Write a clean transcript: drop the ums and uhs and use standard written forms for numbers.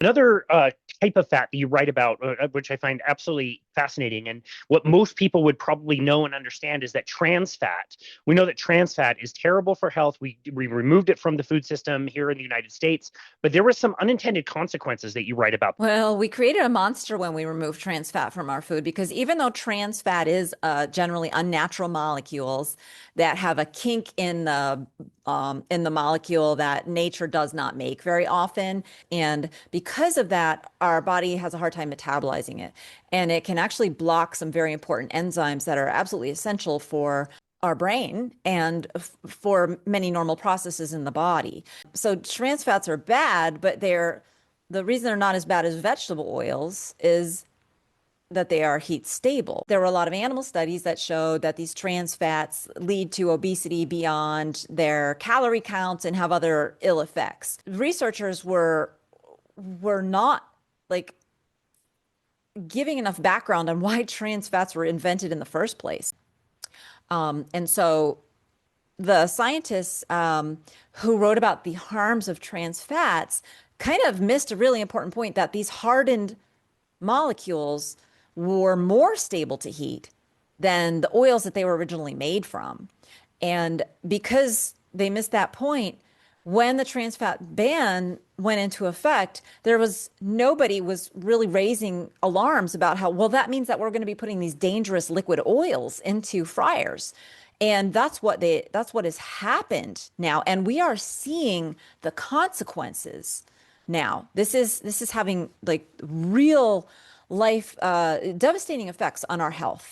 Another type of fat that you write about, which I find absolutely fascinating, and what most people would probably know and understand, is that trans fat. We know that trans fat is terrible for health. We removed it from the food system here in the United States, but there were some unintended consequences that you write about. Well, we created a monster when we removed trans fat from our food because even though trans fat is generally unnatural molecules that have a kink in the molecule that nature does not make very often, and because of that, our body has a hard time metabolizing it, and it can actually block some very important enzymes that are absolutely essential for our brain and for many normal processes in the body. So trans fats are bad, but the reason they're not as bad as vegetable oils is that they are heat stable. There were a lot of animal studies that showed that these trans fats lead to obesity beyond their calorie counts and have other ill effects. Researchers were not like giving enough background on why trans fats were invented in the first place. And so the scientists who wrote about the harms of trans fats kind of missed a really important point that these hardened molecules were more stable to heat than the oils that they were originally made from. And because they missed that point, when the trans fat ban went into effect, nobody was really raising alarms about how, well, that means that we're going to be putting these dangerous liquid oils into fryers. And that's what has happened now. And we are seeing the consequences now. This is having like real life devastating effects on our health.